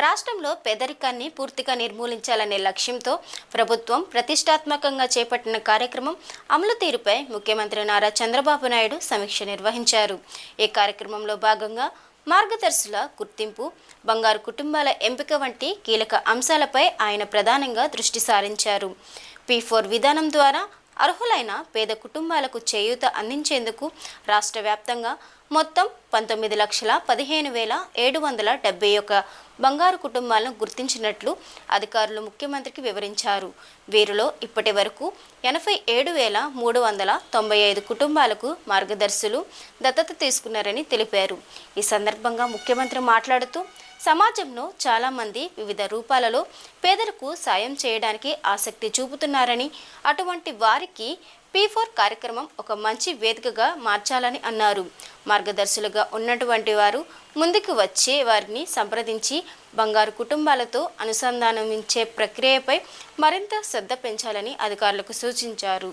రాష్ట్రంలో పేదరికాన్ని పూర్తిగా నిర్మూలించాలనే లక్ష్యంతో ప్రభుత్వం ప్రతిష్టాత్మకంగా చేపట్టిన కార్యక్రమం అమలు తీరుపై ముఖ్యమంత్రి నారా చంద్రబాబు నాయుడు సమీక్ష నిర్వహించారు. ఈ కార్యక్రమంలో భాగంగా మార్గదర్శుల గుర్తింపు, బంగారు కుటుంబాల ఎంపిక వంటి కీలక అంశాలపై ఆయన ప్రధానంగా దృష్టి సారించారు. P4 విధానం ద్వారా అర్హులైన పేద కుటుంబాలకు చేయూత అందించేందుకు రాష్ట్ర వ్యాప్తంగా మొత్తం 19,15,771 బంగారు కుటుంబాలను గుర్తించినట్లు అధికారులు ముఖ్యమంత్రికి వివరించారు. వీరిలో ఇప్పటి వరకు 87,395 కుటుంబాలకు మార్గదర్శులు దత్తత తీసుకున్నారని తెలిపారు. ఈ సందర్భంగా ముఖ్యమంత్రి మాట్లాడుతూ సమాజంలో చాలామంది వివిధ రూపాలలో పేదలకు సాయం చేయడానికి ఆసక్తి చూపుతున్నారని, అటువంటి వారికి P4 కార్యక్రమం ఒక మంచి వేదికగా మార్చాలని అన్నారు. మార్గదర్శులుగా ఉన్నటువంటి వారు ముందుకు వచ్చే వారిని సంప్రదించి బంగారు కుటుంబాలతో అనుసంధానమించే ప్రక్రియపై మరింత శ్రద్ధ పెంచాలని అధికారులకు సూచించారు.